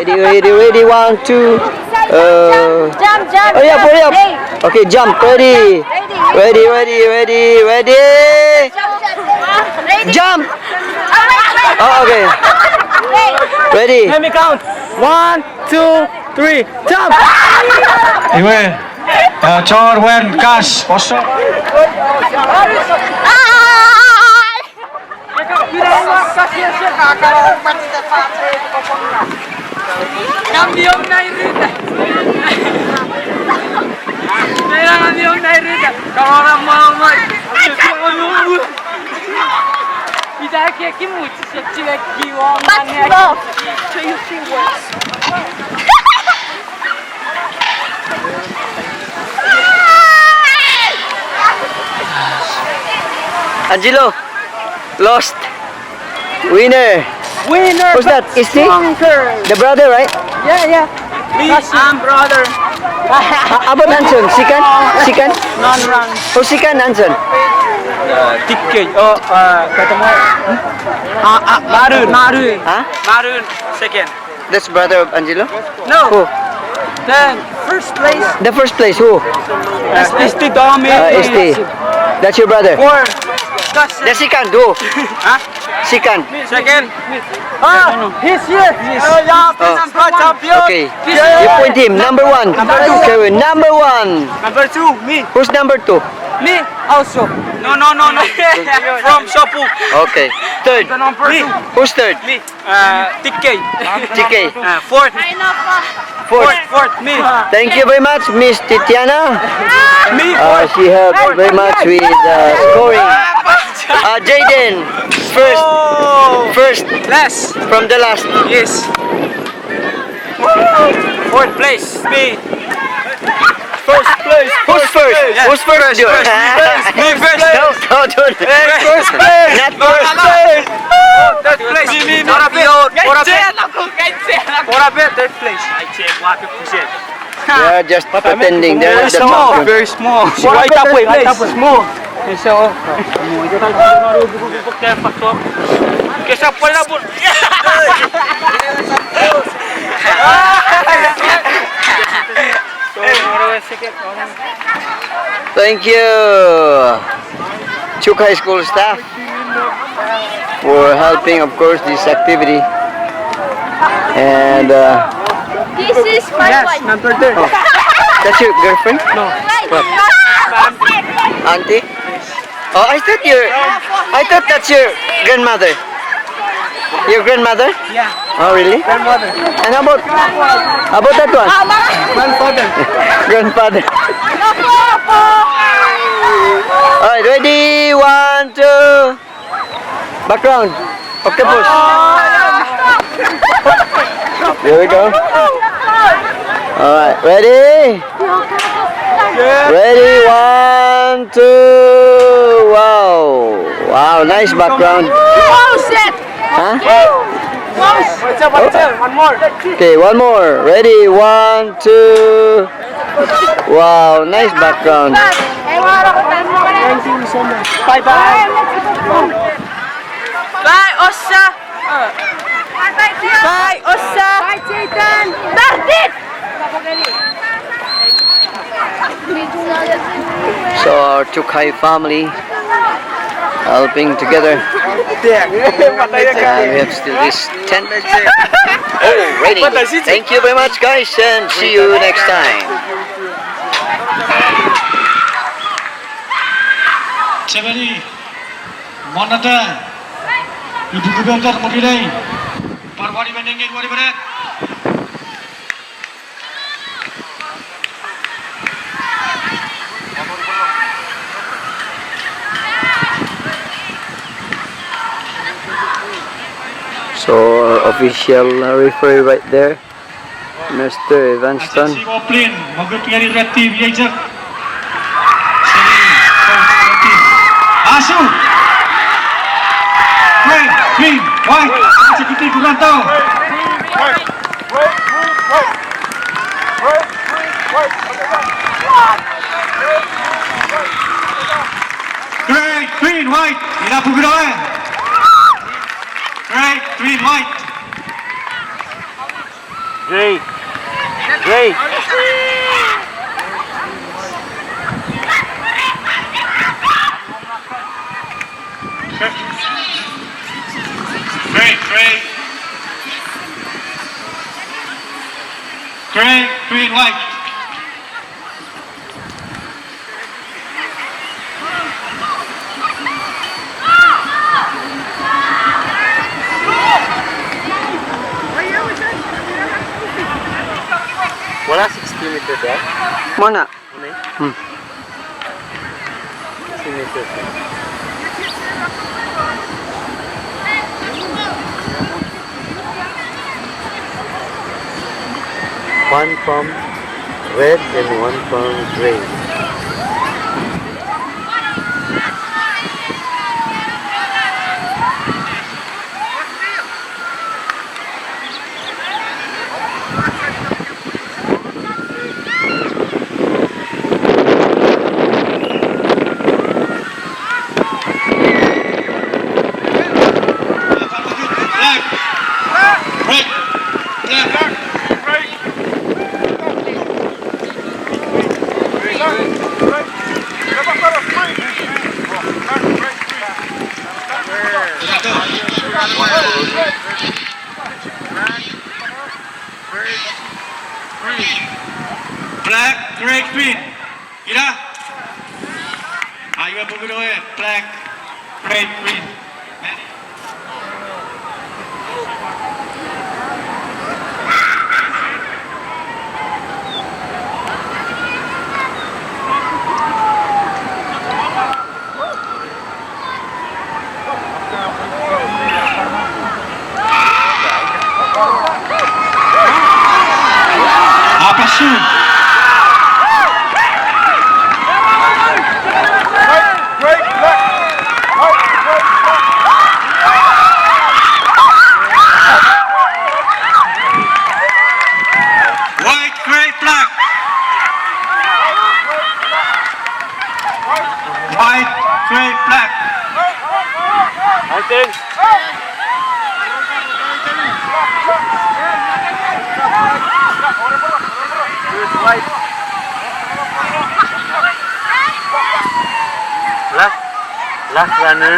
Ready. 1, 2. Jump. Hurry up. Okay, jump. Ready. Jump. Oh, okay. Ready. Let me count. 1, 2, 3. Jump. Anyway, cho quen cash có số. Kalau orang mau kita kayak gimana sih cewek giwang mana? So you think worse? Angelo, lost. Winner. Who's that? Is he? The brother, right? Yeah. Me, I'm brother. How about Anson? Sikan? Non-run. Who's Sikan, Anson? TK. Oh, ketemu. Marun. Huh? Marun. Second. That's brother of Angelo? No. Who? Then first place. The first place, who? ST Domi. ST. That's your brother? Four. The Sikan, who? Huh? Sikan. Second. He's here. Champion. Okay. You point him. Number 1. Okay, number 1. Number 2, me. Who's number 2? Me also. No. From Chuuk. Okay. Third. Me. Who's third? Me. TK. TK. Fourth. Fourth. Me. Thank you very much, Miss Titiana. Me. She helped very much with scoring. Jaden. First. Last. From the last. Yes. Fourth place. Me. First place. Who's first? Yeah. Who's first? Me first. No, don't. First place. Not first place. Third place. Me. Third place. They are just pretending. They're not the champion. Very small. Right up way. Small. Thank you, Chuuk High School staff, for helping, of course, this activity. And This is my wife. Number 3. that's your girlfriend? No. What? Auntie? Oh, I thought that's your grandmother. Your grandmother? Yeah. Oh, really? Grandmother. And how about that one? Grandfather. Grandfather. Alright, ready? 1, 2. Background. Octopus. Here we go. Alright, ready? Ready? 1, 2. Wow, nice background. Huh? What's up? One more. Okay, one more. Ready? 1, 2. Wow, nice background. Thank you so much. Bye. Bye, Osa. Bye, Osa. Bye, Chetan. So our Chuuk High family helping together. We have still this tent. Oh, ready. Thank you very much, guys, and see you next time. Cebeli, Monata, Ibu Gubernur Mudilai, Parwari Bandingin, Wari Barat. So our official referee right there, Mr. Evanston. Oplin, Magutgari Rati, Viajar. Asu. Red, green, white, Secretary Kuranto. Red, green, white, Ila Pugudoe. Red, green, white. Gray. Gray. Gray, gray. Gray, green, white. Wala 60 meter dyan? Mana? Ano eh? 60 meter. One pump red and one pump gray. Black, gray, green. Ira. Iba po gano'n. Black, gray, green. Apasu. White, gray, black. White, gray, black. I think. Here's white. Last runner.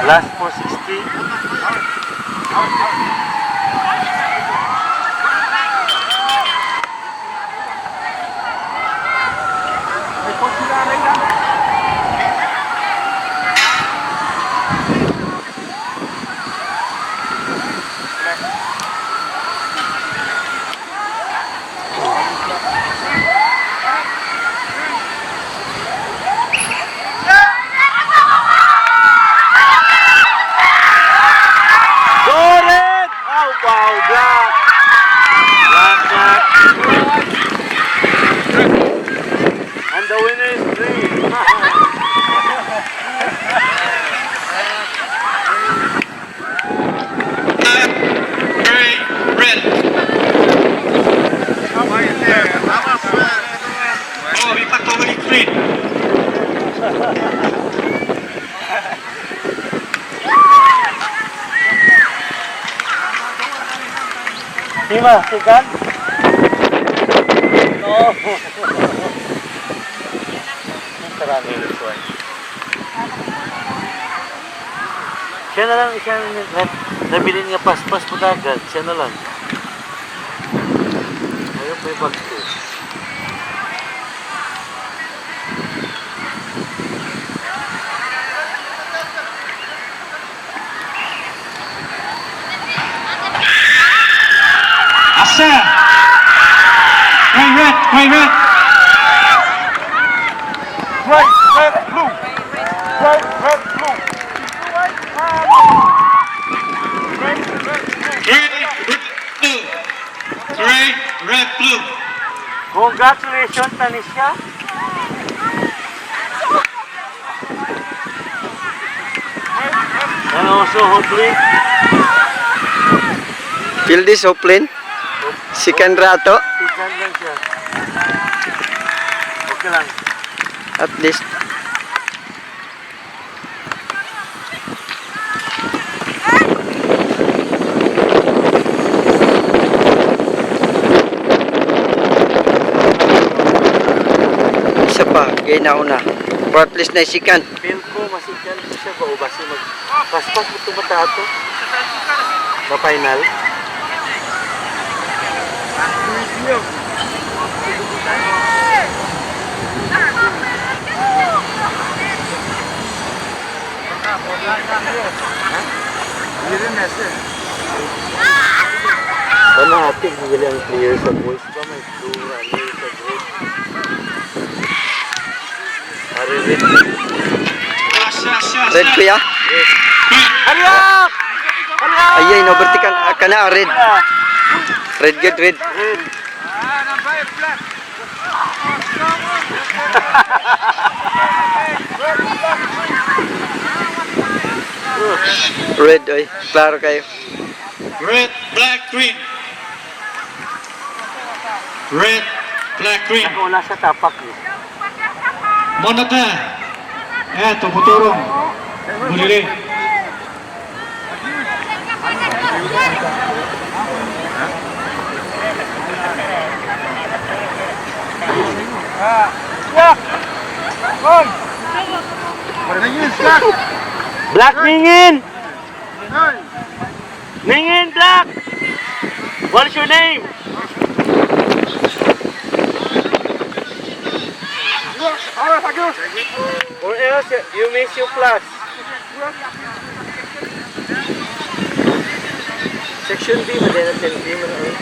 Last 460. And the winner is green. Black, gray, red. Oh, may patuloy green. Sima, sikat? No. Marami this one. Siya na lang, siya nabili niya paspas putagan. Siya na lang. Ayun pa yung bag ko. Asa. Gray, red, gray, red. White, red, blue. White, red, blue. Gray, red, blue. Gray, red, blue. Congratulations, Tanisha. And also, hopefully, Feel this Hoplin? Si Kanrato? tignan lang siya. Okay lang. At least. Kaya nauna. Fourth place na second. Feel ko, masikan ko siya ba o basi mag-paspas mo ito bata ito? Na final? Sana ating higil ang clear sa voice ba? May plura, clear sa voice. Red. Red kuya. Hurry up! Ayay, no-overtake ka na, red. Red good, red. Red, oy. Klaro kayo. Red, black, green. Red, black, green. Wala sa tapak eh. Monata. Tumutulong. Bulili. Black Ningin! Ningin, Black! What's your name? Or else you miss your class. Section B, madena 10B man ang.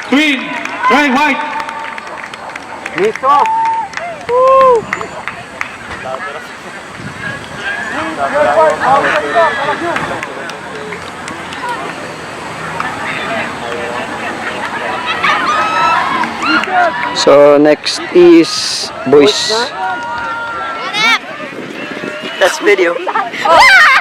Green, red, white. Listo! So next is boys. That's video. Ah!